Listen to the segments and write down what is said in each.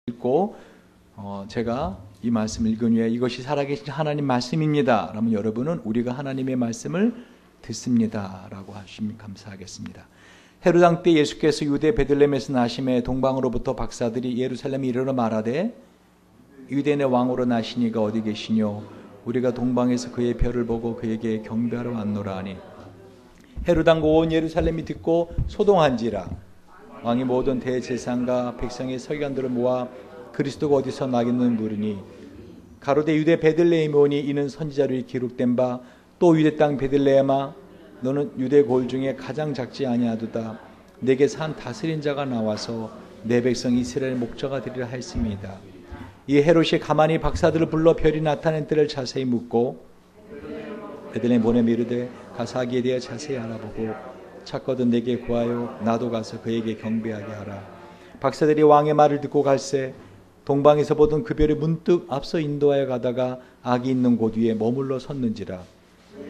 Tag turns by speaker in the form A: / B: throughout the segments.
A: 읽고 제가 이 말씀을 읽은 후에 이것이 살아계신 하나님 말씀입니다. 그러면 여러분은 우리가 하나님의 말씀을 듣습니다 라고 하시면 감사하겠습니다. 헤롯 왕 때 예수께서 유대 베들레헴에서 나심에 동방으로부터 박사들이 예루살렘에 이르러 말하되 유대인의 왕으로 나시니가 어디 계시뇨? 우리가 동방에서 그의 별을 보고 그에게 경배하러 왔노라 하니 헤롯 왕과 온 예루살렘이 듣고 소동한지라. 왕이 모든 대제사장과 백성의 서기관들을 모아 그리스도가 어디서 나겠느냐 물으니 가로되 유대 베들레헴에 오니 이는 선지자로 기록된 바 또 유대 땅 베들레헴아 너는 유대 골 중에 가장 작지 아니하도다. 내게 산 다스린 자가 나와서 내 백성 이스라엘의 목자가 되리라 하였습니다. 이 헤롯이 가만히 박사들을 불러 별이 나타낸 때를 자세히 묻고 베들레헴 보내며 이르되 가서 아기에 대해 자세히 알아보고 찾거든 내게 구하여 나도 가서 그에게 경배하게 하라. 박사들이 왕의 말을 듣고 갈새 동방에서 보던 그 별이 문득 앞서 인도하여 가다가 아기 있는 곳 위에 머물러 섰는지라.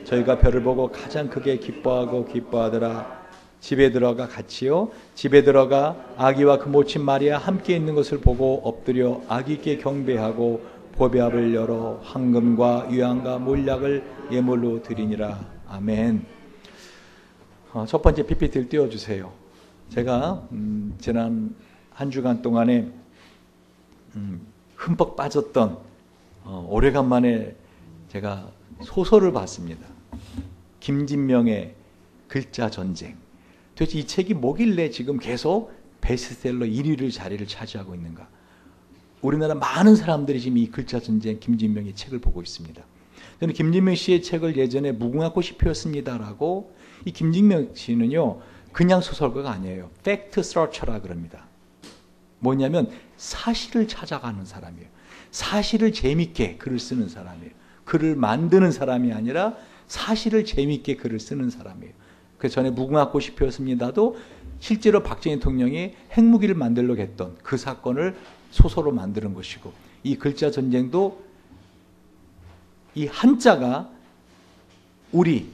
A: 저희가 별을 보고 가장 크게 기뻐하더라. 집에 들어가 같이요. 집에 들어가 아기와 그 모친 마리아 함께 있는 것을 보고 엎드려 아기께 경배하고 보배압을 열어 황금과 유향과 몰약을 예물로 드리니라. 아멘. 첫 번째 PPT를 띄워주세요. 제가 지난 한 주간 동안에 흠뻑 빠졌던 오래간만에 제가 소설을 봤습니다. 김진명의 글자 전쟁. 도대체 이 책이 뭐길래 지금 계속 베스트셀러 1위를 자리를 차지하고 있는가? 우리나라 많은 사람들이 지금 이 글자 전쟁 김진명의 책을 보고 있습니다. 저는 김진명 씨의 책을 예전에 무궁화 꽃이 피었습니다라고, 이 김진명 씨는요 그냥 소설가가 아니에요. 팩트 서처라 그럽니다. 뭐냐면 사실을 찾아가는 사람이에요. 사실을 재밌게 글을 쓰는 사람이에요. 글을 만드는 사람이 아니라 사실을 재밌게 글을 쓰는 사람이에요. 그 전에 무궁화 꽃이 피었습니다도 실제로 박정희 대통령이 핵무기를 만들려고 했던 그 사건을 소설로 만드는 것이고, 이 글자 전쟁도 이 한자가 우리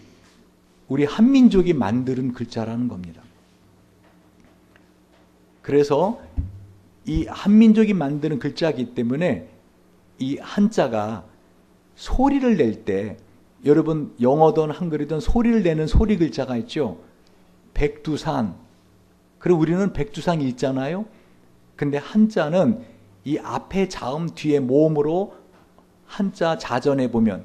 A: 한민족이 만드는 글자라는 겁니다. 그래서 이 한민족이 만드는 글자이기 때문에 이 한자가 소리를 낼 때, 여러분 영어든 한글이든 소리를 내는 소리 글자가 있죠. 백두산. 그리고 우리는 백두산 읽잖아요. 근데 한자는 이 앞에 자음 뒤에 모음으로 한자 자전에 보면,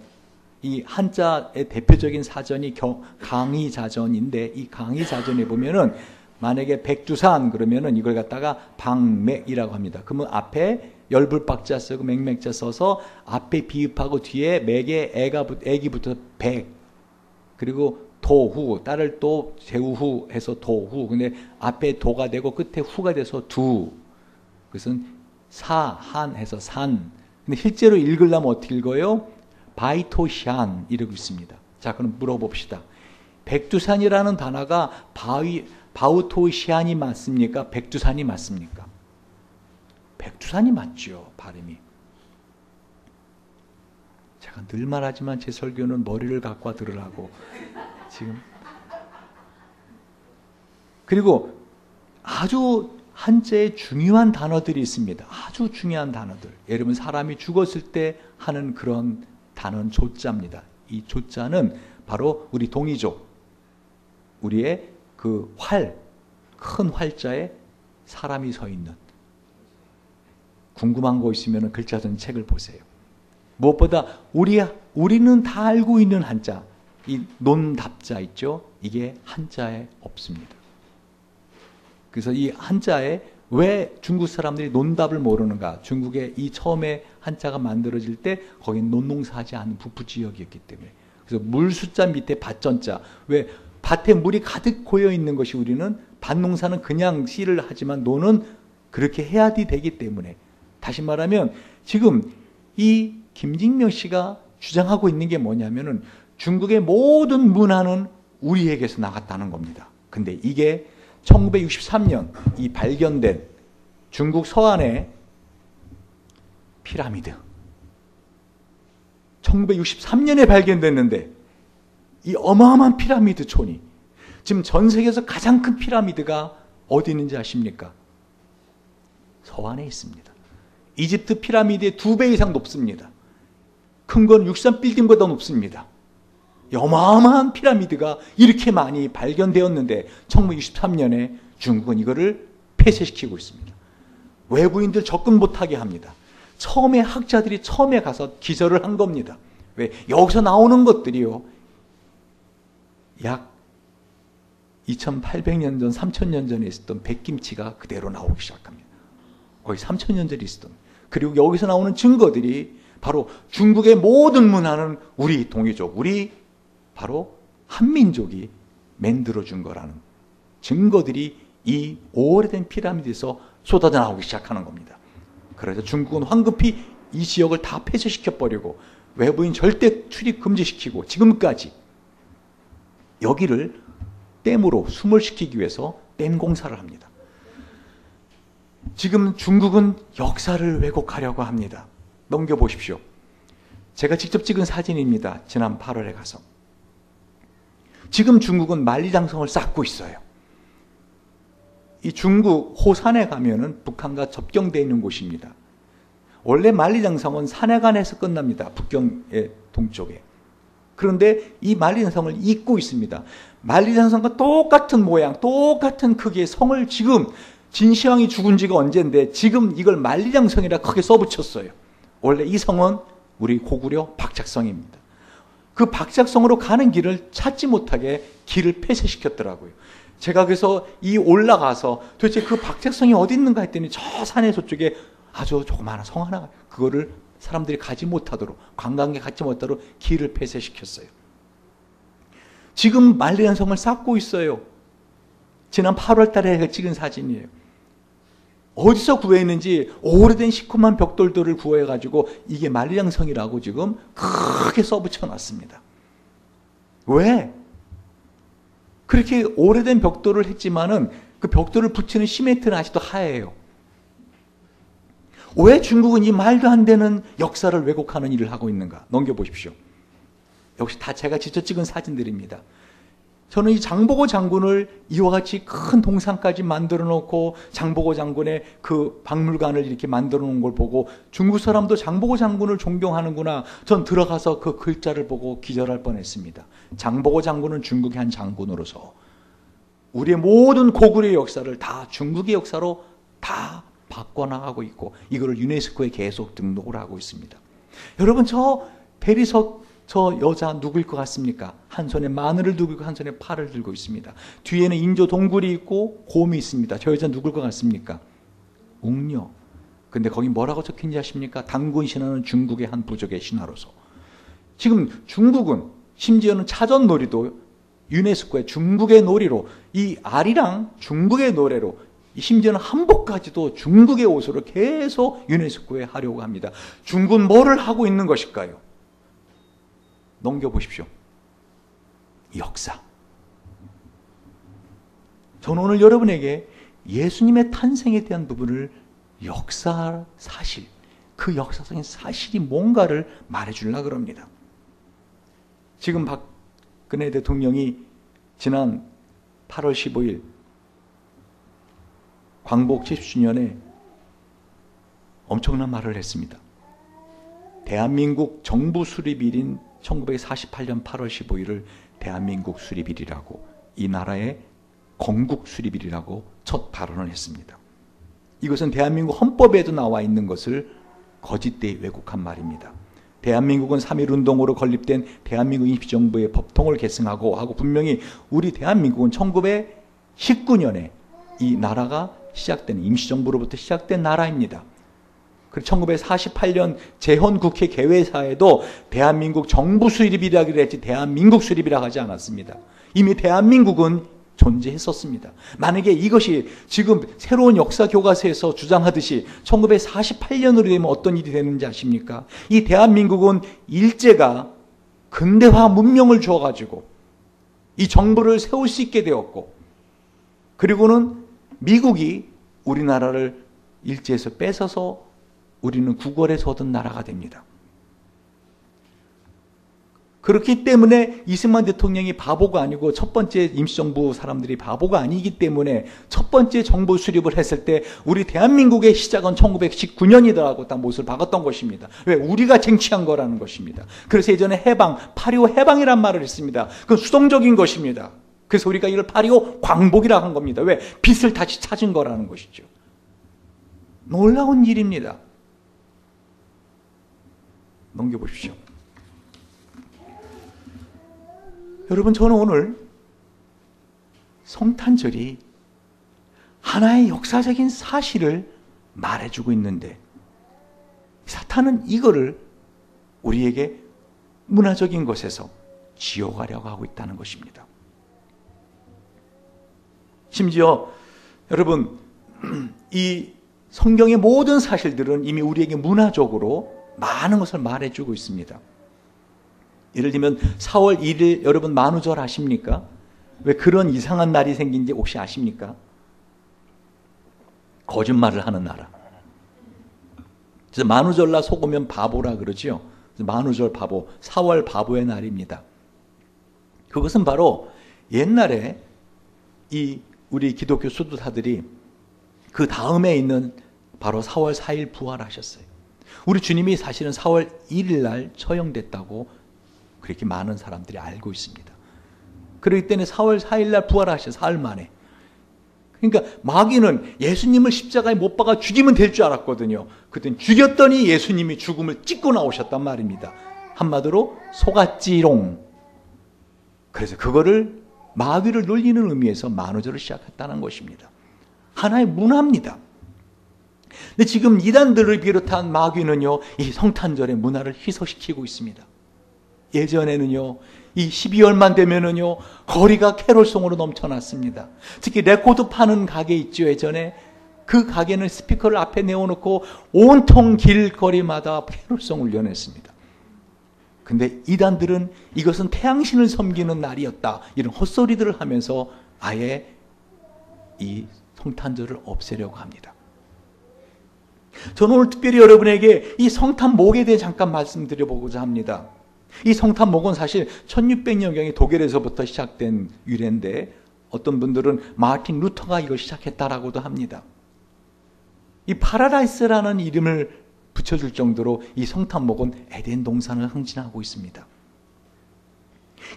A: 이 한자의 대표적인 사전이 강의자전인데, 이 강의자전에 보면은 만약에 백두산 그러면은 이걸 갖다가 방맥이라고 합니다. 그러면 앞에 열불박자 쓰고 맹맥자 써서 앞에 비읍하고 뒤에 맥에 애기부터 백, 그리고 도후, 딸을 또 제우후 해서 도후. 근데 앞에 도가 되고 끝에 후가 돼서 두. 그것은 사한 해서 산. 근데 실제로 읽으려면 어떻게 읽어요? 바이토시안 이러고 있습니다. 자, 그럼 물어봅시다. 백두산이라는 단어가 바우토시안이 맞습니까? 백두산이 맞습니까? 백두산이 맞죠, 발음이. 제가 늘 말하지만 제 설교는 머리를 갖고 와 들으라고 지금. 그리고 아주 한자에 중요한 단어들이 있습니다. 아주 중요한 단어들. 예를 들면 사람이 죽었을 때 하는 그런 단어는 조자입니다. 이 조자는 바로 우리 동이족, 우리의 그 큰 활자에 사람이 서 있는. 궁금한 거 있으면 글자 전 책을 보세요. 무엇보다 우리는 다 알고 있는 한자, 이 논답자 있죠? 이게 한자에 없습니다. 그래서 이 한자에 왜 중국 사람들이 논답을 모르는가? 중국에 이 처음에 한자가 만들어질 때 거긴 논농사하지 않은 부부 지역이었기 때문에. 그래서 물 숫자 밑에 밭전자. 왜 밭에 물이 가득 고여 있는 것이, 우리는 밭농사는 그냥 씨를 하지만 논은 그렇게 해야 되기 때문에. 다시 말하면 지금 이 김진명 씨가 주장하고 있는 게 뭐냐면은 중국의 모든 문화는 우리에게서 나갔다는 겁니다. 근데 이게 1963년 이 발견된 중국 서안의 피라미드, 1963년에 발견됐는데 이 어마어마한 피라미드 촌이 지금 전 세계에서 가장 큰 피라미드가 어디 있는지 아십니까? 서안에 있습니다. 이집트 피라미드의 2배 이상 높습니다. 큰 건 63빌딩보다 높습니다. 어마어마한 피라미드가 이렇게 많이 발견되었는데 1963년에 중국은 이거를 폐쇄시키고 있습니다. 외부인들 접근 못하게 합니다. 처음에 학자들이 처음에 가서 기절을 한 겁니다. 왜? 여기서 나오는 것들이요, 약 2800년 전, 3000년 전에 있었던 백김치가 그대로 나오기 시작합니다. 거의 3000년 전에 있었던. 그리고 여기서 나오는 증거들이 바로 중국의 모든 문화는 우리 동이족, 우리 바로 한민족이 만들어준 거라는 증거들이 이 오래된 피라미드에서 쏟아져 나오기 시작하는 겁니다. 그래서 중국은 황급히 이 지역을 다 폐쇄시켜버리고 외부인 절대 출입 금지시키고 지금까지 여기를 댐으로 숨을 시키기 위해서 댐 공사를 합니다. 지금 중국은 역사를 왜곡하려고 합니다. 넘겨보십시오. 제가 직접 찍은 사진입니다. 지난 8월에 가서. 지금 중국은 만리장성을 쌓고 있어요. 이 중국 호산에 가면은 북한과 접경되어 있는 곳입니다. 원래 만리장성은 산해관에서 끝납니다. 북경의 동쪽에. 그런데 이 만리장성을 잇고 있습니다. 만리장성과 똑같은 모양, 똑같은 크기의 성을 지금 진시황이 죽은 지가 언젠데 지금 이걸 만리장성이라 크게 써붙였어요. 원래 이 성은 우리 고구려 박작성입니다. 그 박작성으로 가는 길을 찾지 못하게 길을 폐쇄시켰더라고요. 제가 그래서 이 올라가서 도대체 그 박작성이 어디 있는가 했더니 저 산의 저쪽에 아주 조그마한 성 하나가, 그거를 사람들이 가지 못하도록, 관광객 가지 못하도록 길을 폐쇄시켰어요. 지금 만리장성을 쌓고 있어요. 지난 8월 달에 찍은 사진이에요. 어디서 구했는지 오래된 시커먼 벽돌들을 구해가지고 이게 만리장성이라고 지금 크게 써붙여놨습니다. 왜? 그렇게 오래된 벽돌을 했지만은 그 벽돌을 붙이는 시멘트는 아직도 하얘요. 왜 중국은 이 말도 안 되는 역사를 왜곡하는 일을 하고 있는가? 넘겨보십시오. 역시 다 제가 직접 찍은 사진들입니다. 저는 이 장보고 장군을 이와 같이 큰 동상까지 만들어 놓고 장보고 장군의 그 박물관을 이렇게 만들어 놓은 걸 보고 중국 사람도 장보고 장군을 존경하는구나. 전 들어가서 그 글자를 보고 기절할 뻔했습니다. 장보고 장군은 중국의 한 장군으로서 우리의 모든 고구려의 역사를 다 중국의 역사로 다 바꿔나가고 있고 이거를 유네스코에 계속 등록을 하고 있습니다. 여러분, 저 대리석 저 여자 누구일 것 같습니까? 한 손에 마늘을 들고 있고 한 손에 팔을 들고 있습니다. 뒤에는 인조 동굴이 있고 곰이 있습니다. 저 여자 누구일 것 같습니까? 웅녀. 근데 거기 뭐라고 적힌지 아십니까? 당군 신화는 중국의 한 부족의 신화로서. 지금 중국은 심지어는 차전놀이도 유네스코의 중국의 놀이로, 이 아리랑 중국의 노래로, 심지어는 한복까지도 중국의 옷으로 계속 유네스코에 하려고 합니다. 중국은 뭐를 하고 있는 것일까요? 넘겨보십시오. 역사. 저는 오늘 여러분에게 예수님의 탄생에 대한 부분을 역사 사실, 그 역사적인 사실이 뭔가를 말해주려고 합니다. 지금 박근혜 대통령이 지난 8월 15일 광복 70주년에 엄청난 말을 했습니다. 대한민국 정부 수립일인 1948년 8월 15일을 대한민국 수립일이라고, 이 나라의 건국 수립일이라고 첫 발언을 했습니다. 이것은 대한민국 헌법에도 나와 있는 것을 거짓되이 왜곡한 말입니다. 대한민국은 3.1운동으로 건립된 대한민국 임시정부의 법통을 계승하고 하고 분명히 우리 대한민국은 1919년에 이 나라가 시작된, 임시정부로부터 시작된 나라입니다. 그리고 1948년 재헌국회 개회사에도 대한민국 정부 수립이라고 했지 대한민국 수립이라고 하지 않았습니다. 이미 대한민국은 존재했었습니다. 만약에 이것이 지금 새로운 역사 교과서에서 주장하듯이 1948년으로 되면 어떤 일이 되는지 아십니까? 이 대한민국은 일제가 근대화 문명을 주어가지고 이 정부를 세울 수 있게 되었고, 그리고는 미국이 우리나라를 일제에서 뺏어서 우리는 구걸에서 얻은 나라가 됩니다. 그렇기 때문에 이승만 대통령이 바보가 아니고 첫 번째 임시정부 사람들이 바보가 아니기 때문에 첫 번째 정부 수립을 했을 때 우리 대한민국의 시작은 1919년이더라고 딱 못을 박았던 것입니다. 왜? 우리가 쟁취한 거라는 것입니다. 그래서 예전에 해방, 8.25 해방이란 말을 했습니다. 그건 수동적인 것입니다. 그래서 우리가 이걸 8.25 광복이라고 한 겁니다. 왜? 빛을 다시 찾은 거라는 것이죠. 놀라운 일입니다. 넘겨보십시오. 여러분, 저는 오늘 성탄절이 하나의 역사적인 사실을 말해주고 있는데 사탄은 이거를 우리에게 문화적인 것에서 지어가려고 하고 있다는 것입니다. 심지어 여러분, 이 성경의 모든 사실들은 이미 우리에게 문화적으로 많은 것을 말해주고 있습니다. 예를 들면 4월 1일 여러분 만우절 아십니까? 왜 그런 이상한 날이 생긴지 혹시 아십니까? 거짓말을 하는 나라. 그래서 만우절날 속으면 바보라 그러죠. 만우절 바보, 4월 바보의 날입니다. 그것은 바로 옛날에 이 우리 기독교 수도사들이 그 다음에 있는 바로 4월 4일 부활하셨어요. 우리 주님이 사실은 4월 1일 날 처형됐다고 그렇게 많은 사람들이 알고 있습니다. 그렇기 때문에 4월 4일 날 부활하셔, 사흘 만에. 그러니까 마귀는 예수님을 십자가에 못 박아 죽이면 될 줄 알았거든요. 그땐 죽였더니 예수님이 죽음을 찍고 나오셨단 말입니다. 한마디로 속았지롱. 그래서 그거를 마귀를 놀리는 의미에서 만우절을 시작했다는 것입니다. 하나의 문화입니다. 근데 지금 이단들을 비롯한 마귀는요, 이 성탄절의 문화를 희석시키고 있습니다. 예전에는요, 이 12월만 되면은요, 거리가 캐롤송으로 넘쳐났습니다. 특히 레코드 파는 가게 있죠, 예전에. 그 가게는 스피커를 앞에 내어놓고 온통 길거리마다 캐롤송을 연했습니다. 근데 이단들은 이것은 태양신을 섬기는 날이었다, 이런 헛소리들을 하면서 아예 이 성탄절을 없애려고 합니다. 저는 오늘 특별히 여러분에게 이 성탄목에 대해 잠깐 말씀드려보고자 합니다. 이 성탄목은 사실 1600년경에 독일에서부터 시작된 유래인데 어떤 분들은 마틴 루터가 이걸 시작했다라고도 합니다. 이 파라다이스라는 이름을 붙여줄 정도로 이 성탄목은 에덴 동산을 상징하고 있습니다.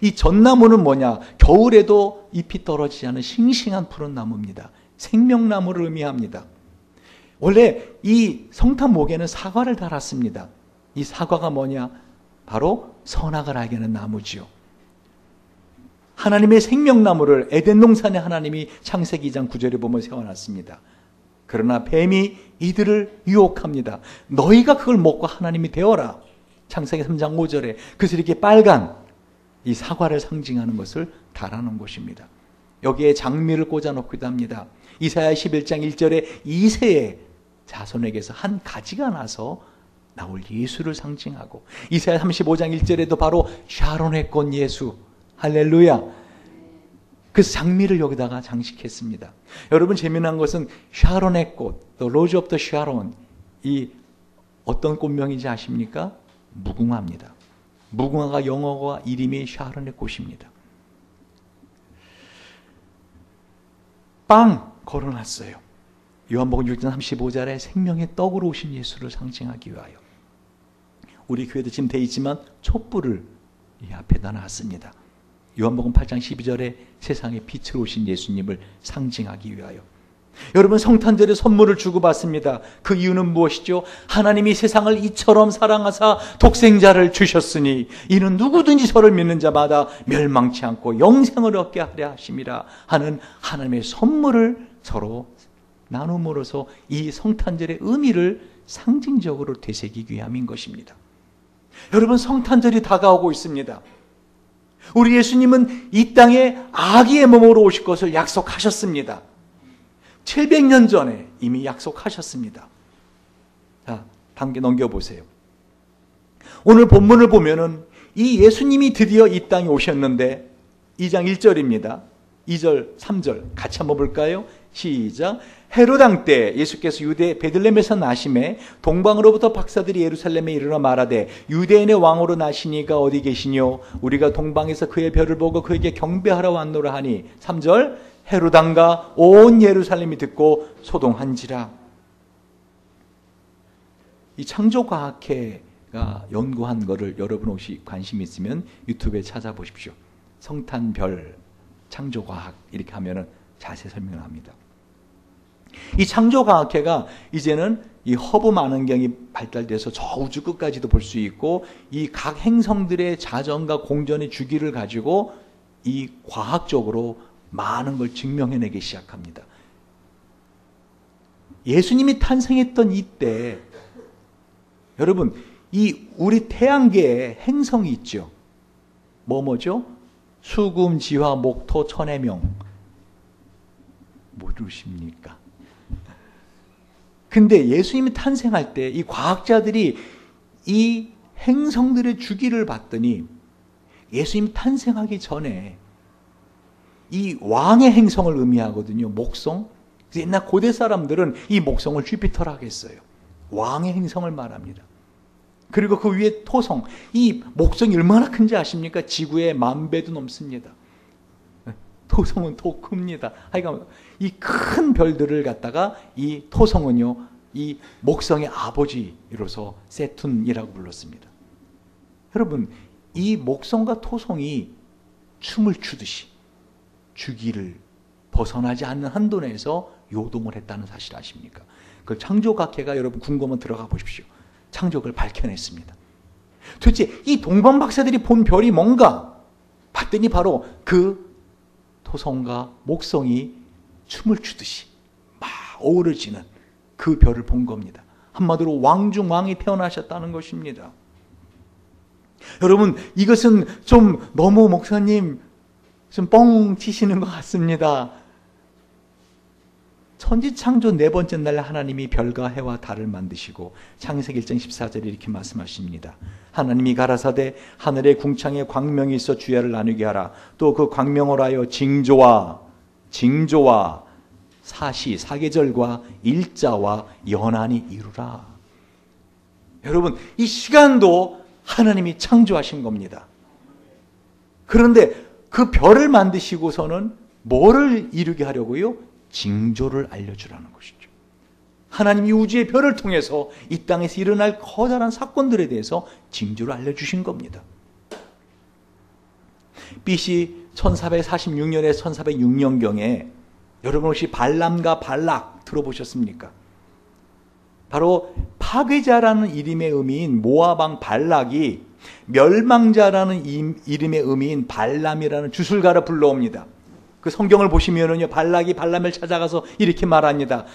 A: 이 전나무는 뭐냐? 겨울에도 잎이 떨어지지 않은 싱싱한 푸른 나무입니다. 생명나무를 의미합니다. 원래 이 성탄목에는 사과를 달았습니다. 이 사과가 뭐냐? 바로 선악을 알게 하는 나무지요. 하나님의 생명나무를 에덴 동산에 하나님이 창세기 2장 9절에 보면 세워놨습니다. 그러나 뱀이 이들을 유혹합니다. 너희가 그걸 먹고 하나님이 되어라. 창세기 3장 5절에. 그래서 이렇게 빨간 이 사과를 상징하는 것을 달아놓은 것입니다. 여기에 장미를 꽂아놓기도 합니다. 이사야 11장 1절에 이새의 자손에게서 한 가지가 나서 나올 예수를 상징하고, 이사야 35장 1절에도 바로 샤론의 꽃 예수, 할렐루야. 그래서 장미를 여기다가 장식했습니다. 여러분, 재미난 것은 샤론의 꽃, The Rose of the Sharon, 이 어떤 꽃명인지 아십니까? 무궁화입니다. 무궁화가 영어가 이름이 샤론의 꽃입니다. 빵 걸어놨어요. 요한복음 6장 35절에 생명의 떡으로 오신 예수를 상징하기 위하여. 우리 교회도 지금 되어 있지만 촛불을 이 앞에다 놨습니다. 요한복음 8장 12절에 세상에 빛으로 오신 예수님을 상징하기 위하여. 여러분, 성탄절에 선물을 주고받습니다. 그 이유는 무엇이죠? 하나님이 세상을 이처럼 사랑하사 독생자를 주셨으니 이는 누구든지 저를 믿는 자마다 멸망치 않고 영생을 얻게 하려 하심이라 하는 하나님의 선물을 서로 나눔으로써 이 성탄절의 의미를 상징적으로 되새기기 위함인 것입니다. 여러분, 성탄절이 다가오고 있습니다. 우리 예수님은 이 땅에 아기의 몸으로 오실 것을 약속하셨습니다. 700년 전에 이미 약속하셨습니다. 자, 단계 넘겨보세요. 오늘 본문을 보면은 이 예수님이 드디어 이 땅에 오셨는데 2장 1절입니다. 2절, 3절 같이 한번 볼까요? 시작. 헤로당 때 예수께서 유대 베들레헴에서 나심에 동방으로부터 박사들이 예루살렘에 이르러 말하되 유대인의 왕으로 나시니가 어디 계시뇨? 우리가 동방에서 그의 별을 보고 그에게 경배하러 왔노라 하니 3절. 헤로당과 온 예루살렘이 듣고 소동한지라. 이 창조과학회가 연구한 거를 여러분 혹시 관심 있으면 유튜브에 찾아보십시오. 성탄별 창조과학 이렇게 하면은 자세히 설명을 합니다. 이 창조과학회가 이제는 이 허브 망원경이 발달돼서 저 우주 끝까지도 볼 수 있고 이 각 행성들의 자전과 공전의 주기를 가지고 이 과학적으로 많은 걸 증명해내기 시작합니다. 예수님이 탄생했던 이때 여러분 이 우리 태양계에 행성이 있죠. 뭐죠? 수금, 지화, 목토, 천해명. 모르십니까? 근데 예수님이 탄생할 때 이 과학자들이 이 행성들의 주기를 봤더니 예수님 탄생하기 전에 이 왕의 행성을 의미하거든요. 목성. 그래서 옛날 고대 사람들은 이 목성을 주피터라고 했어요. 왕의 행성을 말합니다. 그리고 그 위에 토성. 이 목성이 얼마나 큰지 아십니까? 지구의 10,000배도 넘습니다. 토성은 더 큽니다. 하여간 이 큰 별들을 갖다가 이 토성은요, 이 목성의 아버지로서 세툰이라고 불렀습니다. 여러분, 이 목성과 토성이 춤을 추듯이 주기를 벗어나지 않는 한도 내에서 요동을 했다는 사실 아십니까? 그 창조학회가 여러분 궁금하면 들어가 보십시오. 창조를 밝혀냈습니다. 도대체 이 동방 박사들이 본 별이 뭔가 봤더니 바로 그 토성과 목성이 춤을 추듯이 막 어우러지는 그 별을 본 겁니다. 한마디로 왕 중 왕이 태어나셨다는 것입니다. 여러분, 이것은 좀 너무 목사님 좀 뻥 치시는 것 같습니다. 천지창조 네 번째 날 하나님이 별과 해와 달을 만드시고 창세기 1장 14절에 이렇게 말씀하십니다. 하나님이 가라사대 하늘의 궁창에 광명이 있어 주야를 나누게 하라. 또 그 광명을 하여 징조와 사시, 사계절과 일자와 연한이 이루라. 여러분, 이 시간도 하나님이 창조하신 겁니다. 그런데 그 별을 만드시고서는 뭐를 이루게 하려고요? 징조를 알려주라는 것이죠. 하나님이 우주의 별을 통해서 이 땅에서 일어날 커다란 사건들에 대해서 징조를 알려주신 겁니다. BC 1446년에 1406년경에 여러분 혹시 발람과 발락 들어보셨습니까? 바로 파괴자라는 이름의 의미인 모압왕 발락이 멸망자라는 이름의 의미인 발람이라는 주술가를 불러옵니다. 그 성경을 보시면은요, 발락이 발람을 찾아가서 이렇게 말합니다.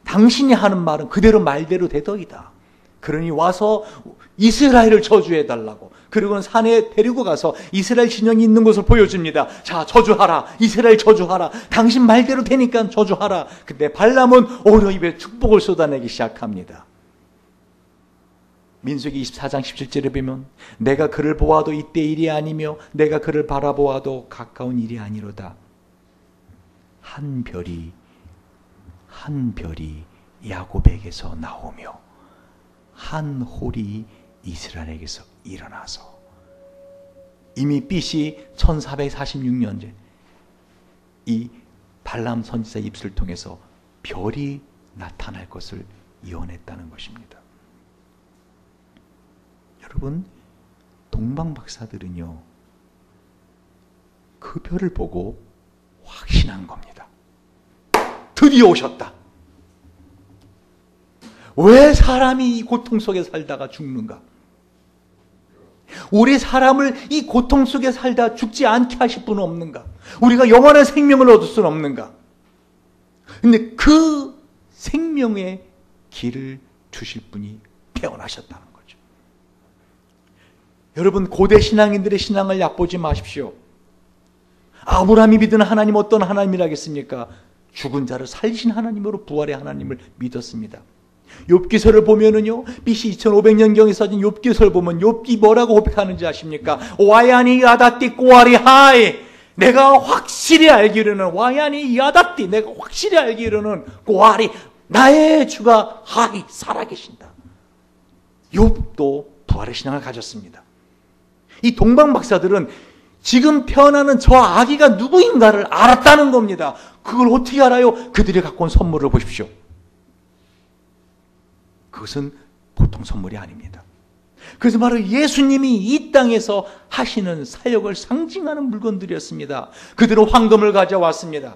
A: 당신이 하는 말은 그대로 말대로 되더이다. 그러니 와서 이스라엘을 저주해달라고. 그리고는 산에 데리고 가서 이스라엘 진영이 있는 곳을 보여줍니다. 자, 저주하라. 이스라엘 저주하라. 당신 말대로 되니까 저주하라. 근데 발람은 오히려 입에 축복을 쏟아내기 시작합니다. 민수기 24장 17절에 보면 내가 그를 보아도 이때 일이 아니며 내가 그를 바라보아도 가까운 일이 아니로다. 한 별이 야곱에게서 나오며 한 홀이 이스라엘에게서 일어나서 이미 BC 1446년째 이 발람 선지자 입술을 통해서 별이 나타날 것을 예언했다는 것입니다. 여러분, 동방 박사들은요, 그 별을 보고 확신한 겁니다. 드디어 오셨다. 왜 사람이 이 고통 속에 살다가 죽는가? 우리 사람을 이 고통 속에 살다 죽지 않게 하실 분은 없는가? 우리가 영원한 생명을 얻을 수는 없는가? 근데 그 생명의 길을 주실 분이 태어나셨다는 거죠. 여러분, 고대 신앙인들의 신앙을 얕보지 마십시오. 아브라함이 믿는 하나님 어떤 하나님이라겠습니까? 죽은 자를 살리신 하나님으로 부활의 하나님을 믿었습니다. 욥기서를 보면은요, BC 2500년경에 써진 욥기서를 보면 욥기 뭐라고 고백하는지 아십니까? 와야니 아다띠 꼬아리 하이. 내가 확실히 알기로는 와야니 야다띠, 내가 확실히 알기로는 고아리, 나의 주가 하이 살아계신다. 욥도 부활의 신앙을 가졌습니다. 이 동방 박사들은 지금 태어나는 저 아기가 누구인가를 알았다는 겁니다. 그걸 어떻게 알아요? 그들이 갖고 온 선물을 보십시오. 그것은 보통 선물이 아닙니다. 그래서 바로 예수님이 이 땅에서 하시는 사역을 상징하는 물건들이었습니다. 그들은 황금을 가져왔습니다.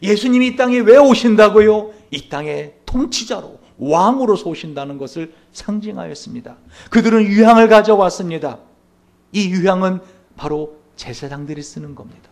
A: 예수님이 이 땅에 왜 오신다고요? 이 땅의 통치자로, 왕으로서 오신다는 것을 상징하였습니다. 그들은 유향을 가져왔습니다. 이 유향은 바로 제사장들이 쓰는 겁니다.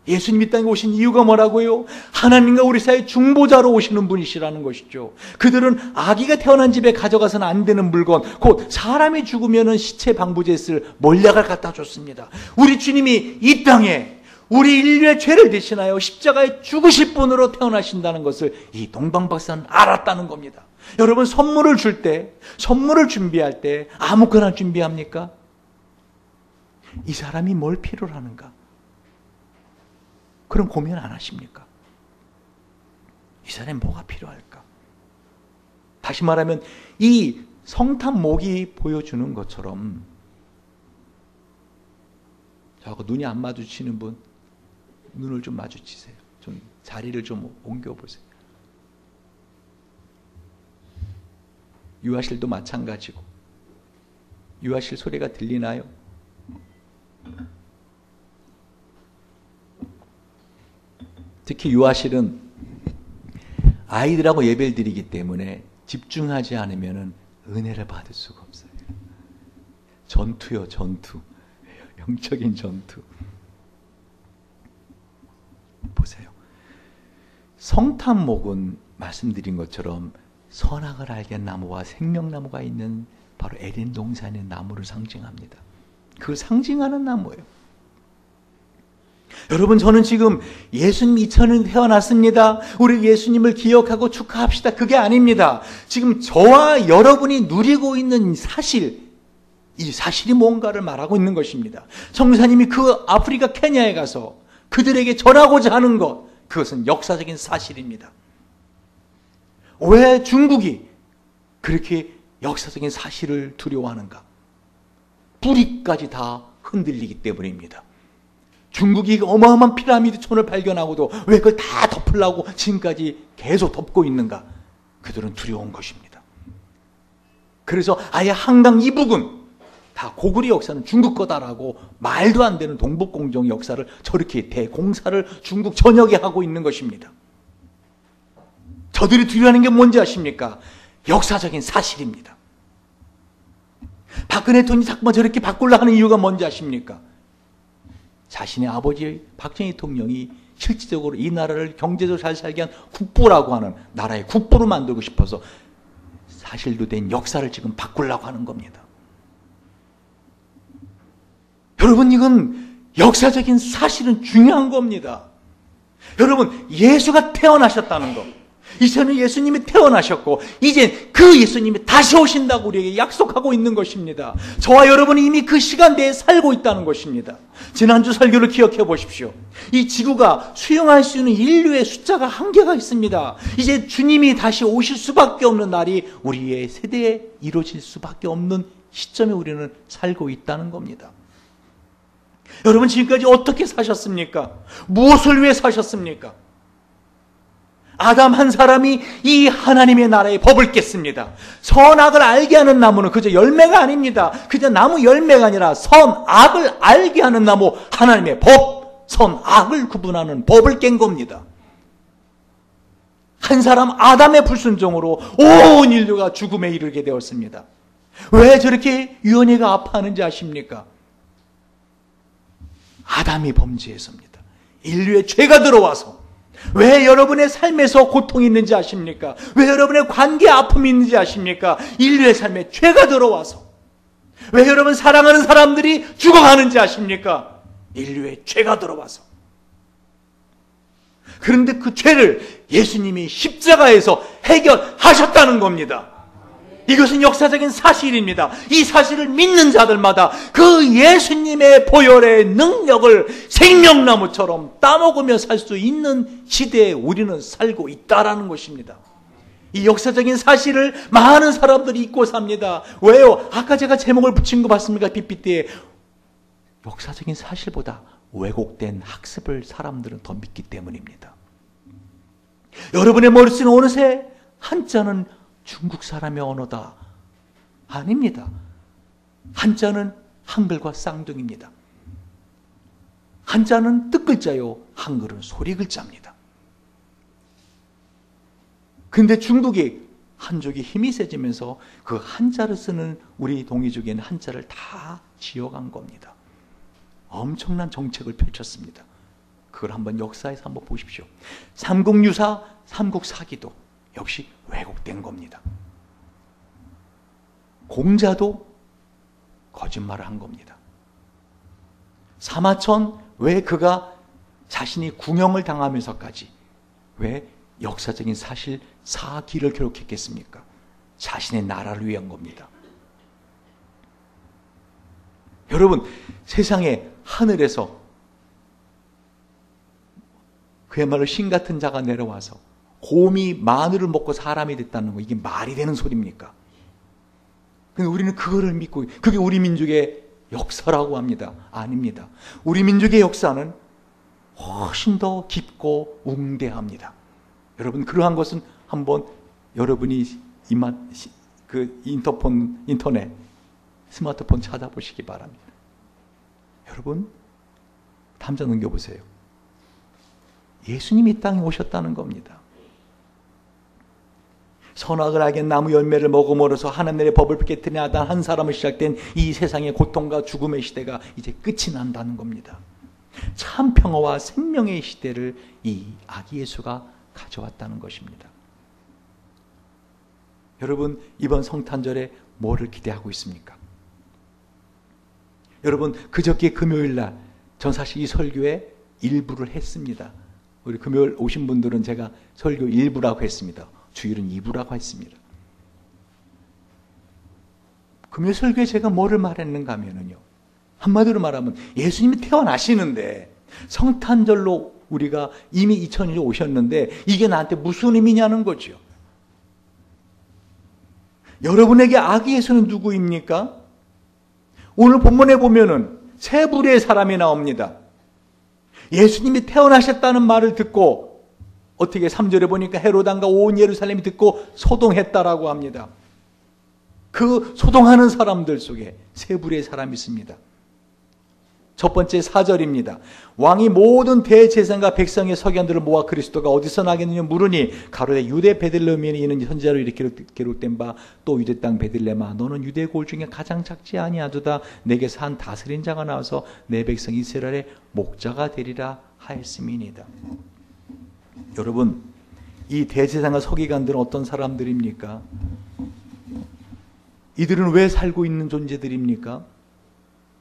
A: 예수님이 이 땅에 오신 이유가 뭐라고요? 하나님과 우리 사이의 중보자로 오시는 분이시라는 것이죠. 그들은 아기가 태어난 집에 가져가서는 안 되는 물건, 곧 사람이 죽으면 시체 방부제에 쓸 몰약을 갖다 줬습니다. 우리 주님이 이 땅에 우리 인류의 죄를 대신하여 십자가에 죽으실 분으로 태어나신다는 것을 이 동방박사는 알았다는 겁니다. 여러분, 선물을 줄 때, 선물을 준비할 때 아무거나 준비합니까? 이 사람이 뭘 필요로 하는가? 그럼 고민 안 하십니까? 이 사람이 뭐가 필요할까? 다시 말하면 이 성탄목이 보여주는 것처럼, 저하고 눈이 안 마주치는 분 눈을 좀 마주치세요. 좀 자리를 좀 옮겨보세요. 유아실도 마찬가지고, 유아실 소리가 들리나요? 특히 유아실은 아이들하고 예배를 드리기 때문에 집중하지 않으면 은혜를 받을 수가 없어요. 전투요, 전투. 영적인 전투. 보세요. 성탄목은 말씀드린 것처럼 선악을 알게 나무와 생명나무가 있는 바로 에덴 동산의 나무를 상징합니다. 그걸 상징하는 나무예요. 여러분, 저는 지금 예수님 2000년 태어났습니다, 우리 예수님을 기억하고 축하합시다, 그게 아닙니다. 지금 저와 여러분이 누리고 있는 사실, 이 사실이 뭔가를 말하고 있는 것입니다. 성사님이 그 아프리카 케냐에 가서 그들에게 전하고자 하는 것, 그것은 역사적인 사실입니다. 왜 중국이 그렇게 역사적인 사실을 두려워하는가? 뿌리까지 다 흔들리기 때문입니다. 중국이 어마어마한 피라미드 촌을 발견하고도 왜 그걸 다 덮으려고 지금까지 계속 덮고 있는가? 그들은 두려운 것입니다. 그래서 아예 한강 이북은 다 고구려 역사는 중국 거다라고 말도 안 되는 동북공정 역사를 저렇게 대공사를 중국 전역에 하고 있는 것입니다. 저들이 두려워하는 게 뭔지 아십니까? 역사적인 사실입니다. 박근혜 대통령이 자꾸만 저렇게 바꾸려고 하는 이유가 뭔지 아십니까? 자신의 아버지 박정희 대통령이 실질적으로 이 나라를 경제적으로 잘 살게 한 국보라고 하는 나라의 국보로 만들고 싶어서 사실로 된 역사를 지금 바꾸려고 하는 겁니다. 여러분, 이건 역사적인 사실은 중요한 겁니다. 여러분, 예수가 태어나셨다는 것, 이제는 예수님이 태어나셨고 이제 그 예수님이 다시 오신다고 우리에게 약속하고 있는 것입니다. 저와 여러분이 이미 그 시간대에 살고 있다는 것입니다. 지난주 설교를 기억해 보십시오. 이 지구가 수용할 수 있는 인류의 숫자가 한계가 있습니다. 이제 주님이 다시 오실 수밖에 없는 날이 우리의 세대에 이루어질 수밖에 없는 시점에 우리는 살고 있다는 겁니다. 여러분, 지금까지 어떻게 사셨습니까? 무엇을 위해 사셨습니까? 아담 한 사람이 이 하나님의 나라의 법을 깼습니다. 선악을 알게 하는 나무는 그저 열매가 아닙니다. 그저 나무 열매가 아니라 선악을 알게 하는 나무, 하나님의 법, 선악을 구분하는 법을 깬 겁니다. 한 사람 아담의 불순종으로 온 인류가 죽음에 이르게 되었습니다. 왜 저렇게 유언이가 아파하는지 아십니까? 아담이 범죄해서입니다. 인류의 죄가 들어와서. 왜 여러분의 삶에서 고통이 있는지 아십니까? 왜 여러분의 관계에 아픔이 있는지 아십니까? 인류의 삶에 죄가 들어와서. 왜 여러분 사랑하는 사람들이 죽어가는지 아십니까? 인류의 죄가 들어와서. 그런데 그 죄를 예수님이 십자가에서 해결하셨다는 겁니다. 이것은 역사적인 사실입니다. 이 사실을 믿는 자들마다 그 예수님의 보혈의 능력을 생명나무처럼 따먹으며 살 수 있는 시대에 우리는 살고 있다라는 것입니다. 이 역사적인 사실을 많은 사람들이 잊고 삽니다. 왜요? 아까 제가 제목을 붙인 거 봤습니까? PPT에. 역사적인 사실보다 왜곡된 학습을 사람들은 더 믿기 때문입니다. 여러분의 머릿속에 어느새 한자는 중국 사람의 언어다. 아닙니다. 한자는 한글과 쌍둥이입니다. 한자는 뜻글자요, 한글은 소리글자입니다. 근데 중국이 한족이 힘이 세지면서 그 한자를 쓰는 우리 동이족에는 한자를 다 지어간 겁니다. 엄청난 정책을 펼쳤습니다. 그걸 한번 역사에서 한번 보십시오. 삼국유사, 삼국사기도 역시 왜곡된 겁니다. 공자도 거짓말을 한 겁니다. 사마천, 왜 그가 자신이 궁형을 당하면서까지 왜 역사적인 사실 사기를 기록했겠습니까? 자신의 나라를 위한 겁니다. 여러분, 세상에 하늘에서 그야말로 신 같은 자가 내려와서 곰이 마늘을 먹고 사람이 됐다는 거, 이게 말이 되는 소리입니까? 근데 우리는 그거를 믿고, 그게 우리 민족의 역사라고 합니다. 아닙니다. 우리 민족의 역사는 훨씬 더 깊고 웅대합니다. 여러분, 그러한 것은 한번 여러분이 인터넷, 스마트폰 찾아보시기 바랍니다. 여러분, 담자 넘겨보세요. 예수님이 이 땅에 오셨다는 겁니다. 선악을 알게 나무 열매를 먹음으로써 하나님의 법을 깨뜨린 아단 한 사람을 시작된 이 세상의 고통과 죽음의 시대가 이제 끝이 난다는 겁니다. 참 평화와 생명의 시대를 이 아기 예수가 가져왔다는 것입니다. 여러분, 이번 성탄절에 뭐를 기대하고 있습니까? 여러분, 그저께 금요일날 전 사실 이 설교에 일부를 했습니다. 우리 금요일 오신 분들은 제가 설교 일부라고 했습니다. 주일은 2부라고 했습니다. 금요일 설교에 제가 뭐를 말했는가 하면요, 한마디로 말하면 예수님이 태어나시는데 성탄절로 우리가 이미 2000년 오셨는데 이게 나한테 무슨 의미냐는 거죠. 여러분에게 아기 예수는 누구입니까? 오늘 본문에 보면은 세 부류의 사람이 나옵니다. 예수님이 태어나셨다는 말을 듣고 어떻게 3절에 보니까 헤로당과 온 예루살렘이 듣고 소동했다라고 합니다. 그 소동하는 사람들 속에 세 부류의 사람이 있습니다. 첫 번째 4절입니다. 왕이 모든 대제사장과 백성의 서기관들을 모아 그리스도가 어디서 나겠느냐 물으니 가로되 유대 베들레헴에 있는 현자로 이렇게 기록된 바 또 유대 땅 베들레헴아 너는 유대 골 중에 가장 작지 아니하도다 내게서 한 다스린 자가 나와서 내 백성 이스라엘의 목자가 되리라 하였음이니이다. 여러분, 이 대제사장과 서기관들은 어떤 사람들입니까? 이들은 왜 살고 있는 존재들입니까?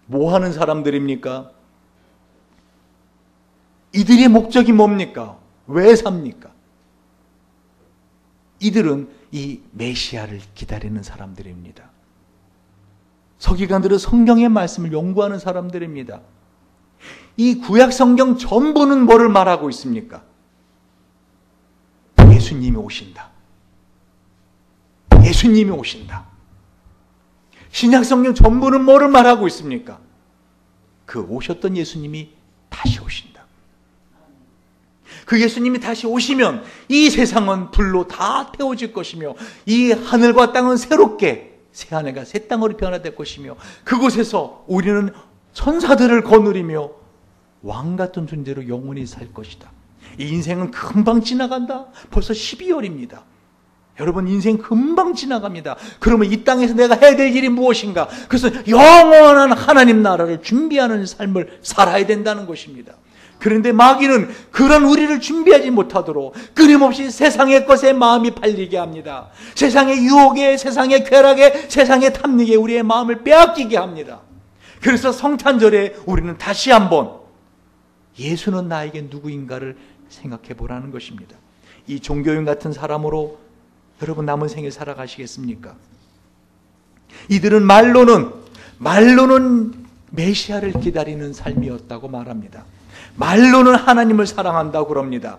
A: 뭐 하는 사람들입니까? 이들의 목적이 뭡니까? 왜 삽니까? 이들은 이 메시아를 기다리는 사람들입니다. 서기관들은 성경의 말씀을 연구하는 사람들입니다. 이 구약 성경 전부는 뭐를 말하고 있습니까? 예수님이 오신다. 예수님이 오신다. 신약 성경 전부는 뭐를 말하고 있습니까? 그 오셨던 예수님이 다시 오신다. 그 예수님이 다시 오시면 이 세상은 불로 다 태워질 것이며 이 하늘과 땅은 새롭게 새 하늘과 새 땅으로 변화될 것이며 그곳에서 우리는 천사들을 거느리며 왕 같은 존재로 영원히 살 것이다. 이 인생은 금방 지나간다. 벌써 12월입니다. 여러분, 인생 금방 지나갑니다. 그러면 이 땅에서 내가 해야 될 일이 무엇인가? 그래서 영원한 하나님 나라를 준비하는 삶을 살아야 된다는 것입니다. 그런데 마귀는 그런 우리를 준비하지 못하도록 끊임없이 세상의 것에 마음이 팔리게 합니다. 세상의 유혹에, 세상의 쾌락에, 세상의 탐닉에 우리의 마음을 빼앗기게 합니다. 그래서 성탄절에 우리는 다시 한번 예수는 나에게 누구인가를 생각해 보라는 것입니다. 이 종교인 같은 사람으로 여러분 남은 생을 살아가시겠습니까? 이들은 말로는 메시아를 기다리는 삶이었다고 말합니다. 말로는 하나님을 사랑한다고 그럽니다.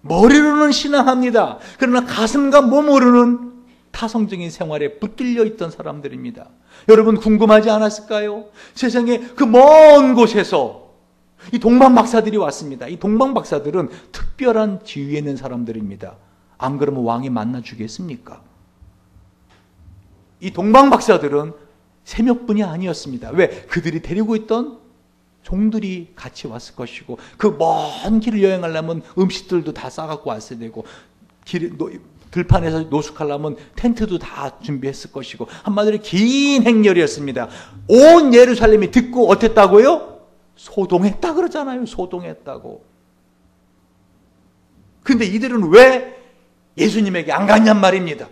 A: 머리로는 신앙합니다. 그러나 가슴과 몸으로는 타성적인 생활에 붙들려 있던 사람들입니다. 여러분 궁금하지 않았을까요? 세상에 그 먼 곳에서 이 동방박사들이 왔습니다. 이 동방박사들은 특별한 지위에 있는 사람들입니다. 안 그러면 왕이 만나 주겠습니까? 이 동방박사들은 세몇분이 아니었습니다. 왜? 그들이 데리고 있던 종들이 같이 왔을 것이고 그 먼 길을 여행하려면 음식들도 다 싸갖고 왔어야 되고 들판에서 노숙하려면 텐트도 다 준비했을 것이고 한마디로 긴 행렬이었습니다. 온 예루살렘이 듣고 어땠다고요? 소동했다 그러잖아요. 소동했다고. 근데 이들은 왜 예수님에게 안 갔냔 말입니다.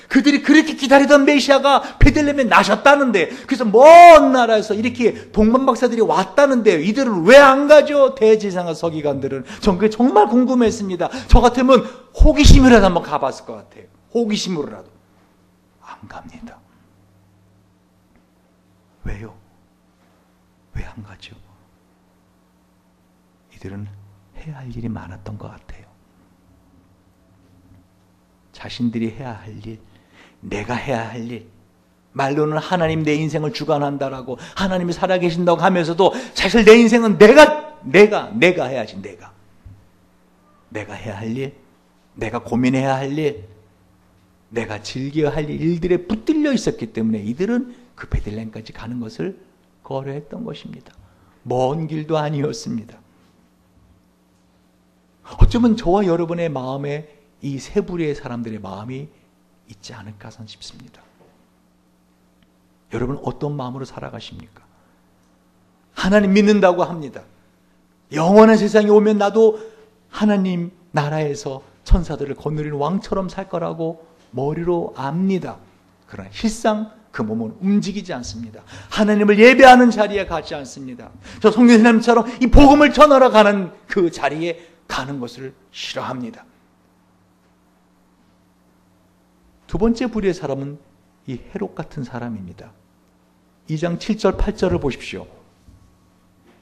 A: 그들이 그렇게 기다리던 메시아가 베들레헴에 나셨다는데, 그래서 먼 나라에서 이렇게 동방박사들이 왔다는데 이들은 왜 안 가죠? 대제사장과 서기관들은. 전 그게 정말 궁금했습니다. 저 같으면 호기심이라도 한번 가봤을 것 같아요. 호기심으로라도. 안 갑니다. 왜요? 왜 안 가죠? 이들은 해야 할 일이 많았던 것 같아요. 자신들이 해야 할 일, 내가 해야 할 일, 말로는 하나님 내 인생을 주관한다라고 하나님이 살아계신다고 하면서도 사실 내 인생은 내가 해야지. 내가 해야 할 일, 내가 고민해야 할 일, 내가 즐겨야 할 일들에 붙들려 있었기 때문에 이들은 그 베들레헴까지 가는 것을 거려했던 것입니다. 먼 길도 아니었습니다. 어쩌면 저와 여러분의 마음에 이 세 부류의 사람들의 마음이 있지 않을까 싶습니다. 여러분 어떤 마음으로 살아가십니까? 하나님 믿는다고 합니다. 영원한 세상에 오면 나도 하나님 나라에서 천사들을 거느리는 왕처럼 살 거라고 머리로 압니다. 그러나 실상 그 몸은 움직이지 않습니다. 하나님을 예배하는 자리에 가지 않습니다. 저 성경님처럼 이 복음을 전하러 가는 그 자리에 가는 것을 싫어합니다. 두 번째 부류의 사람은 이 헤롯 같은 사람입니다. 2장 7절 8절을 보십시오.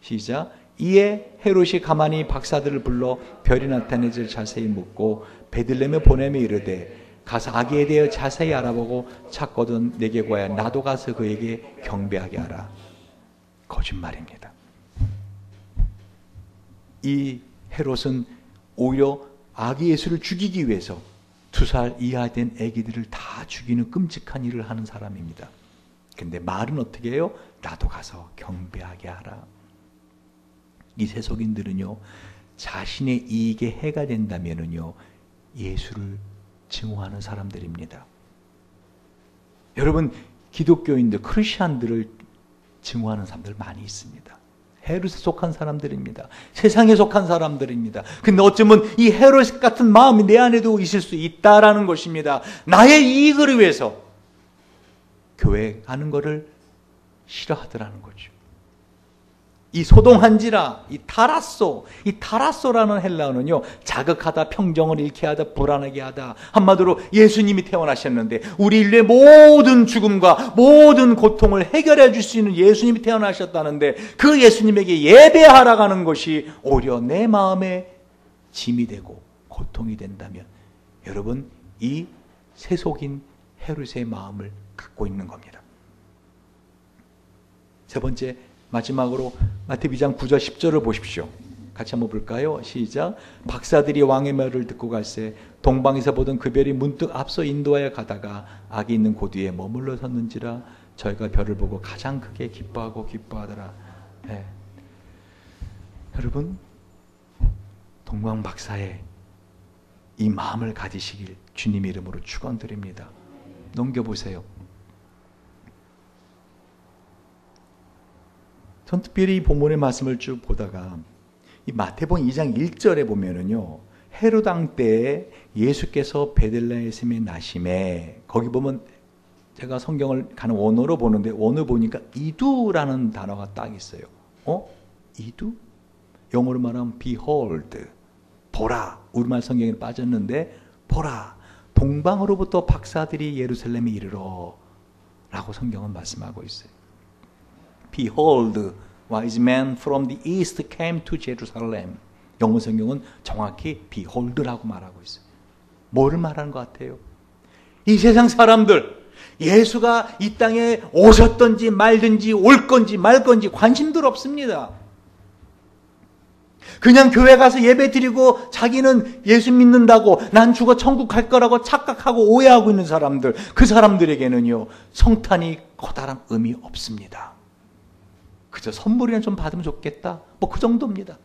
A: 시작. 이에 헤롯이 가만히 박사들을 불러 별이 나타내질 자세히 묻고 베들레헴에 보내며 이르되 가서 아기에 대해 자세히 알아보고 찾거든 내게 구하여 나도 가서 그에게 경배하게 하라. 거짓말입니다. 이 헤롯은 오히려 아기 예수를 죽이기 위해서 2살 이하 된 아기들을 다 죽이는 끔찍한 일을 하는 사람입니다. 근데 말은 어떻게 해요? 나도 가서 경배하게 하라. 이 세속인들은요, 자신의 이익에 해가 된다면은요, 예수를 증오하는 사람들입니다. 여러분, 기독교인들, 크리스찬들을 증오하는 사람들 많이 있습니다. 헤롯에 속한 사람들입니다. 세상에 속한 사람들입니다. 근데 어쩌면 이 헤롯 같은 마음이 내 안에도 있을 수 있다라는 것입니다. 나의 이익을 위해서 교회 가는 것을 싫어하더라는 거죠. 이 소동한지라, 이 타라소라는 헬라어는요, 자극하다, 평정을 잃게 하다, 불안하게 하다. 한마디로 예수님이 태어나셨는데 우리 인류의 모든 죽음과 모든 고통을 해결해 줄 수 있는 예수님이 태어나셨다는데 그 예수님에게 예배하러 가는 것이 오히려 내 마음에 짐이 되고 고통이 된다면 여러분, 이 세속인 헤롯의 마음을 갖고 있는 겁니다. 세 번째, 마지막으로 마태복음 2장 9절 10절을 보십시오. 같이 한번 볼까요? 시작. 박사들이 왕의 말을 듣고 갈새 동방에서 보던 그 별이 문득 앞서 인도하여 가다가 악이 있는 곳 위에 머물러 섰는지라 저희가 별을 보고 가장 크게 기뻐하더라. 네. 여러분, 동방 박사의 이 마음을 가지시길 주님 이름으로 축원드립니다. 넘겨보세요. 전 특별히 이 본문의 말씀을 쭉 보다가 이 마태복음 2장 1절에 보면은요, 헤롯 왕 때에 예수께서 베들레헴에 나심에, 거기 보면 제가 성경을 가는 원어로 보는데 원어 보니까 이두라는 단어가 딱 있어요. 이두? 영어로 말하면 behold, 보라. 우리말 성경에 빠졌는데 보라. 동방으로부터 박사들이 예루살렘에 이르러 라고 성경은 말씀하고 있어요. Behold, wise men from the east came to Jerusalem. 영어 성경은 정확히 behold라고 말하고 있어요. 뭐를 말하는 것 같아요? 이 세상 사람들, 예수가 이 땅에 오셨든지 말든지 올 건지 말 건지 관심들 없습니다. 그냥 교회 가서 예배 드리고 자기는 예수 믿는다고 난 죽어 천국 갈 거라고 착각하고 오해하고 있는 사람들, 그 사람들에게는요, 성탄이 커다란 의미 없습니다. 그저 선물이나 좀 받으면 좋겠다, 뭐 그 정도입니다.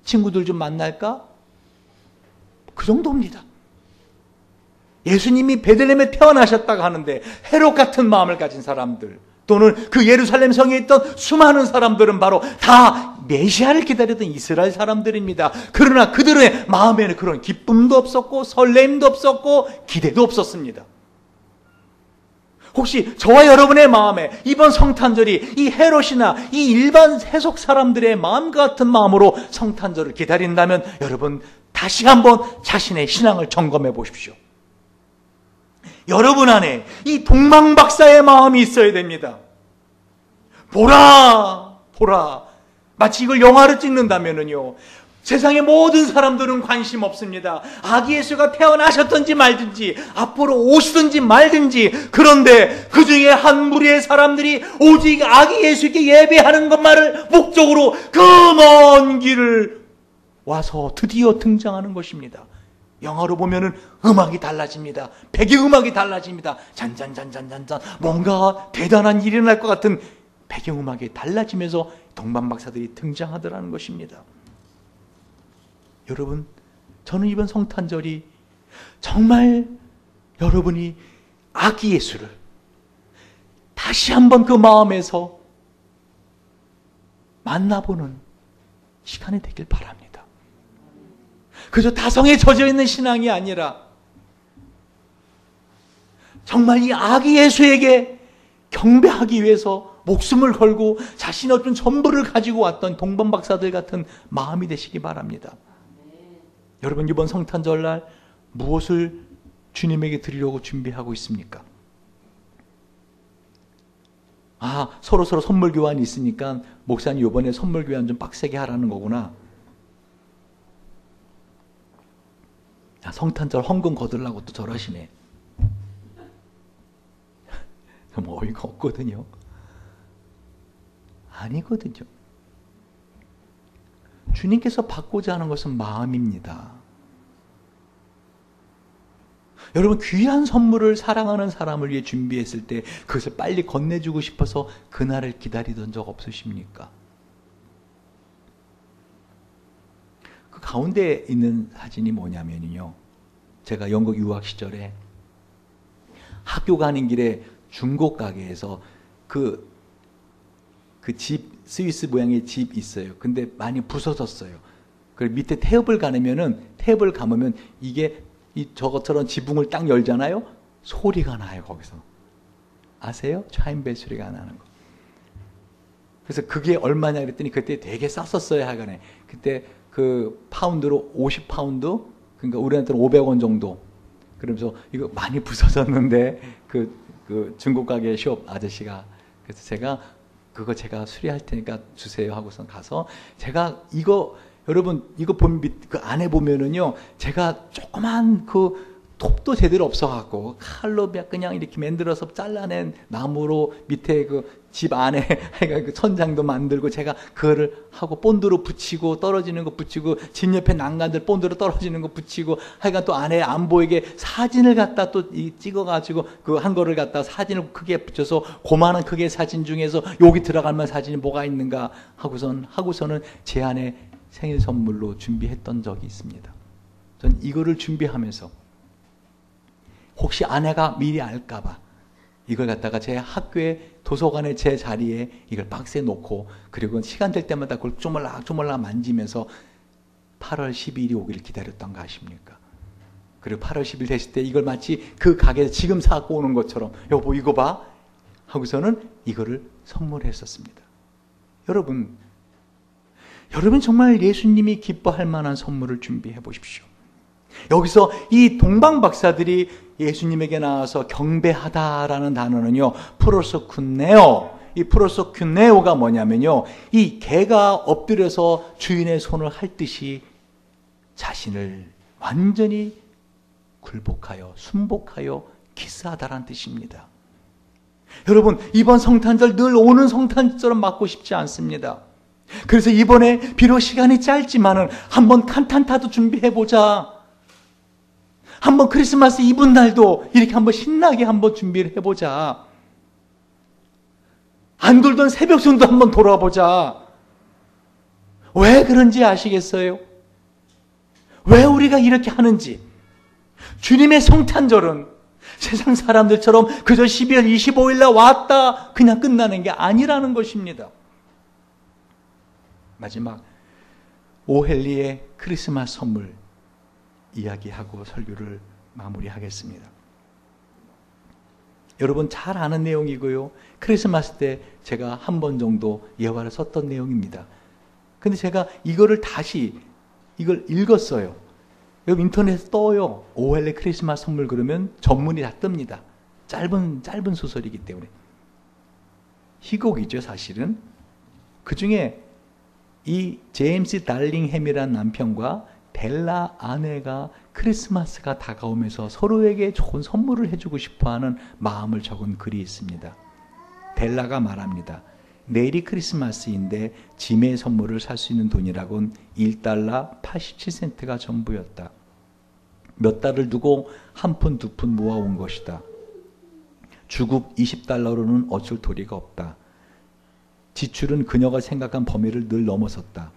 A: 친구들 좀 만날까? 그 정도입니다. 예수님이 베들레헴에 태어나셨다고 하는데 헤롯 같은 마음을 가진 사람들, 또는 그 예루살렘 성에 있던 수많은 사람들은 바로 다 메시아를 기다리던 이스라엘 사람들입니다. 그러나 그들의 마음에는 그런 기쁨도 없었고 설렘도 없었고 기대도 없었습니다. 혹시 저와 여러분의 마음에 이번 성탄절이 이 헤롯이나 이 일반 세속 사람들의 마음과 같은 마음으로 성탄절을 기다린다면 여러분 다시 한번 자신의 신앙을 점검해 보십시오. 여러분 안에 이 동방박사의 마음이 있어야 됩니다. 보라, 보라. 마치 이걸 영화로 찍는다면요, 세상의 모든 사람들은 관심 없습니다. 아기 예수가 태어나셨든지 말든지 앞으로 오시든지 말든지, 그런데 그 중에 한 무리의 사람들이 오직 아기 예수께 예배하는 것만을 목적으로 그 먼 길을 와서 드디어 등장하는 것입니다. 영화로 보면은 음악이 달라집니다. 배경음악이 달라집니다. 잔잔잔잔잔잔, 뭔가 대단한 일이 일어날 것 같은 배경음악이 달라지면서 동방박사들이 등장하더라는 것입니다. 여러분, 저는 이번 성탄절이 정말 여러분이 아기 예수를 다시 한번 그 마음에서 만나보는 시간이 되길 바랍니다. 그저 다성에 젖어 있는 신앙이 아니라 정말 이 아기 예수에게 경배하기 위해서 목숨을 걸고 자신의 어떤 전부를 가지고 왔던 동방박사들 같은 마음이 되시기 바랍니다. 여러분, 이번 성탄절날 무엇을 주님에게 드리려고 준비하고 있습니까? 서로 선물 교환이 있으니까 목사님 이번에 선물 교환 좀 빡세게 하라는 거구나. 성탄절 헌금 거두려고 또 저러시네. 뭐 어이가 없거든요. 아니거든요. 주님께서 받고자 하는 것은 마음입니다. 여러분, 귀한 선물을 사랑하는 사람을 위해 준비했을 때 그것을 빨리 건네주고 싶어서 그날을 기다리던 적 없으십니까? 그 가운데 있는 사진이 뭐냐면요, 제가 영국 유학 시절에 학교 가는 길에 중고 가게에서 그 집, 스위스 모양의 집 있어요. 근데 많이 부서졌어요. 그 밑에 태엽을 감으면 이게 저것처럼 지붕을 딱 열잖아요. 소리가 나요, 거기서. 아세요? 차인벨 소리가 나는 거. 그래서 그게 얼마냐 그랬더니 그때 되게 쌌었어요, 하여간에. 그때 그 파운드로 50파운드? 그러니까 우리한테는 500원 정도. 그러면서 이거 많이 부서졌는데 그 중고 가게 숍 아저씨가, 그래서 제가 수리할 테니까 주세요 하고선 가서 제가 여러분 이거 보면 그 안에 보면은요, 제가 조그만 그 톱도 제대로 없어갖고 칼로 그냥 이렇게 만들어서 잘라낸 나무로 밑에 그 집 안에 그 천장도 만들고 제가 그거를 하고 본드로 붙이고 떨어지는 거 붙이고 집 옆에 난간들 본드로 떨어지는 거 붙이고 하여간 또 안에 안 보이게 사진을 갖다 또 찍어가지고 그 한 거를 갖다 사진을 크게 붙여서 그만한 크게 사진 중에서 여기 들어갈 만한 사진이 뭐가 있는가 하고서는 제 안에 생일 선물로 준비했던 적이 있습니다. 전 이거를 준비하면서 혹시 아내가 미리 알까봐 이걸 갖다가 제 학교에 도서관의 제 자리에 이걸 박스에 놓고, 그리고 시간 될 때마다 그걸 쪼물락 만지면서 8월 10일이 오기를 기다렸던 거 아십니까? 그리고 8월 10일 됐을 때 이걸 마치 그 가게에서 지금 사고 오는 것처럼, 여보 이거 봐 하고서는 이거를 선물했었습니다. 여러분 정말 예수님이 기뻐할 만한 선물을 준비해 보십시오. 여기서 이 동방 박사들이 예수님에게 나와서 경배하다라는 단어는요, 프로소쿤네오. 이 프로소쿤네오가 뭐냐면요, 이 개가 엎드려서 주인의 손을 핥듯이 자신을 완전히 굴복하여 순복하여 키스하다라는 뜻입니다. 여러분, 이번 성탄절 늘 오는 성탄절처럼 맞고 싶지 않습니다. 그래서 이번에 비록 시간이 짧지만은 한번 칸탄타도 준비해보자. 한번 크리스마스 이브날도 이렇게 한번 신나게 한번 준비를 해보자. 안 돌던 새벽송도 한번 돌아보자. 왜 그런지 아시겠어요? 왜 우리가 이렇게 하는지. 주님의 성탄절은 세상 사람들처럼 그저 12월 25일 날 왔다 그냥 끝나는 게 아니라는 것입니다. 마지막 오헬리의 크리스마스 선물 이야기하고 설교를 마무리하겠습니다. 여러분 잘 아는 내용이고요. 크리스마스 때 제가 한 번 정도 예화를 썼던 내용입니다. 근데 제가 이거를 다시 이걸 읽었어요. 여기 인터넷에 떠요. 오헬리 크리스마스 선물 그러면 전문이 다 뜹니다. 짧은 소설이기 때문에. 희곡이죠, 사실은. 그 중에 이 제임스 달링햄이라는 남편과 델라 아내가 크리스마스가 다가오면서 서로에게 좋은 선물을 해주고 싶어하는 마음을 적은 글이 있습니다. 델라가 말합니다. 내일이 크리스마스인데 짐의 선물을 살 수 있는 돈이라곤 1달러 87센트가 전부였다. 몇 달을 두고 한 푼 두 푼 모아온 것이다. 주급 20달러로는 어쩔 도리가 없다. 지출은 그녀가 생각한 범위를 늘 넘어섰다.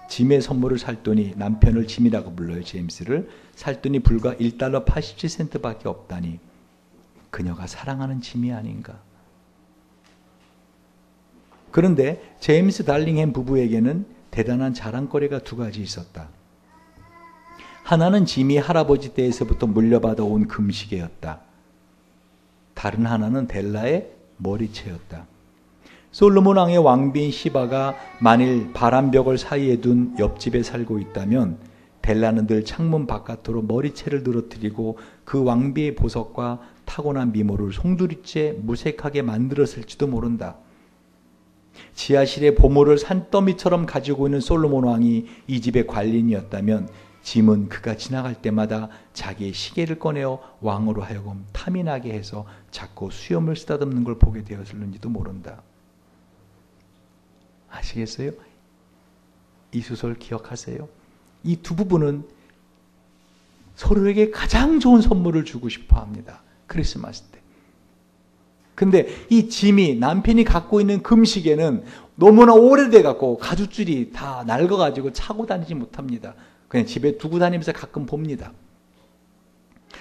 A: 짐의 선물을 살 돈이, 남편을 짐이라고 불러요, 제임스를. 살 돈이 불과 1달러 87센트밖에 없다니 그녀가 사랑하는 짐이 아닌가. 그런데 제임스 달링햄 부부에게는 대단한 자랑거리가 두 가지 있었다. 하나는 짐이 할아버지 때에서부터 물려받아 온 금시계였다. 다른 하나는 델라의 머리채였다. 솔로몬 왕의 왕비인 시바가 만일 바람벽을 사이에 둔 옆집에 살고 있다면 델라는 늘 창문 바깥으로 머리채를 늘어뜨리고 그 왕비의 보석과 타고난 미모를 송두리째 무색하게 만들었을지도 모른다. 지하실에 보물을 산더미처럼 가지고 있는 솔로몬 왕이 이 집의 관리인이었다면 짐은 그가 지나갈 때마다 자기의 시계를 꺼내어 왕으로 하여금 탐이 나게 해서 자꾸 수염을 쓰다듬는 걸 보게 되었을는지도 모른다. 아시겠어요? 이 소설 기억하세요? 이 두 부부는 서로에게 가장 좋은 선물을 주고 싶어 합니다. 크리스마스 때. 근데 이 짐이, 남편이 갖고 있는 금시계는 너무나 오래돼 갖고 가죽줄이 다 낡아가지고 차고 다니지 못합니다. 그냥 집에 두고 다니면서 가끔 봅니다.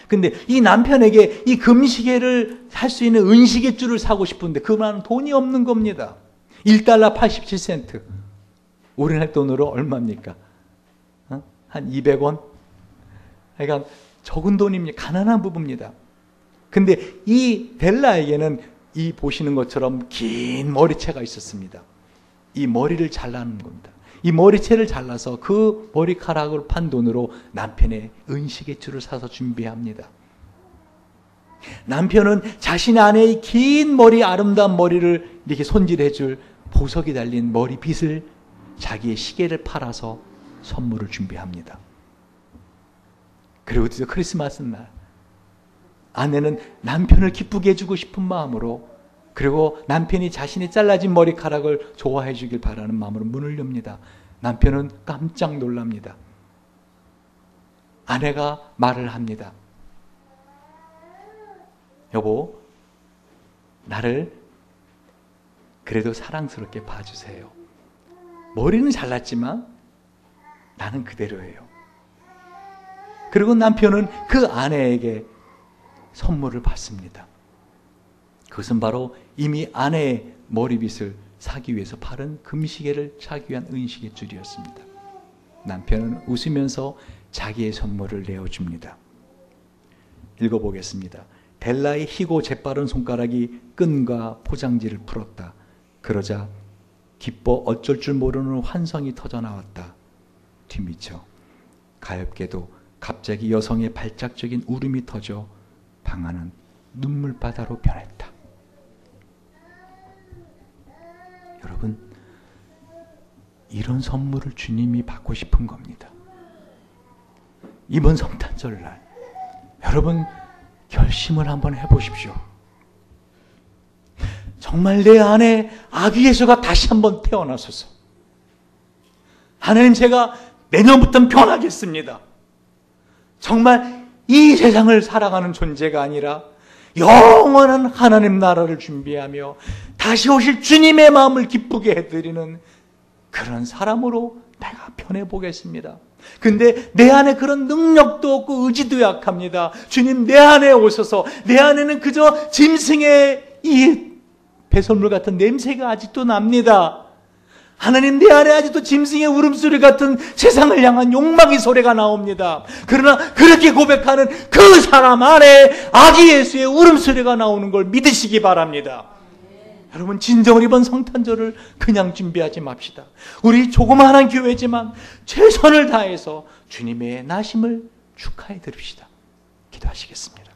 A: 근데 이 남편에게 이 금시계를 살 수 있는 은시계 줄을 사고 싶은데 그만한 돈이 없는 겁니다. 1달러 87센트. 우리나라 돈으로 얼마입니까? 한 200원? 그러니까 적은 돈입니다. 가난한 부부입니다. 근데 이 델라에게는 이 보시는 것처럼 긴 머리채가 있었습니다. 이 머리를 잘라는 겁니다. 이 머리채를 잘라서 그 머리카락을 판 돈으로 남편의 은시계줄을 사서 준비합니다. 남편은 자신의 아내의 긴 머리, 아름다운 머리를 이렇게 손질해 줄 보석이 달린 머리빗을 자기의 시계를 팔아서 선물을 준비합니다. 그리고 드디어 크리스마스 날 아내는 남편을 기쁘게 해주고 싶은 마음으로, 그리고 남편이 자신이 잘라진 머리카락을 좋아해 주길 바라는 마음으로 문을 엽니다. 남편은 깜짝 놀랍니다. 아내가 말을 합니다. 여보, 나를 그래도 사랑스럽게 봐주세요. 머리는 잘랐지만 나는 그대로예요. 그리고 남편은 그 아내에게 선물을 받습니다. 그것은 바로 이미 아내의 머리빗을 사기 위해서 팔은 금시계를 사기 위한 은시계 줄이었습니다. 남편은 웃으면서 자기의 선물을 내어줍니다. 읽어보겠습니다. 델라의 희고 재빠른 손가락이 끈과 포장지를 풀었다. 그러자 기뻐 어쩔 줄 모르는 환성이 터져나왔다. 뒤미쳐 가엾게도 갑자기 여성의 발작적인 울음이 터져 방 안은 눈물바다로 변했다. 여러분, 이런 선물을 주님이 받고 싶은 겁니다. 이번 성탄절날 여러분 결심을 한번 해보십시오. 정말 내 안에 아기 예수가 다시 한번 태어나소서. 하나님, 제가 내년부터는 변하겠습니다. 정말 이 세상을 살아가는 존재가 아니라 영원한 하나님 나라를 준비하며 다시 오실 주님의 마음을 기쁘게 해드리는 그런 사람으로 내가 변해보겠습니다. 근데 내 안에 그런 능력도 없고 의지도 약합니다. 주님, 내 안에 오셔서 내 안에는 그저 짐승의 이 배설물 같은 냄새가 아직도 납니다. 하나님, 내 안에 아직도 짐승의 울음소리 같은 세상을 향한 욕망의 소리가 나옵니다. 그러나 그렇게 고백하는 그 사람 안에 아기 예수의 울음소리가 나오는 걸 믿으시기 바랍니다. 여러분, 진정으로 이번 성탄절을 그냥 준비하지 맙시다. 우리 조그마한 교회지만 최선을 다해서 주님의 나심을 축하해 드립시다. 기도하시겠습니다.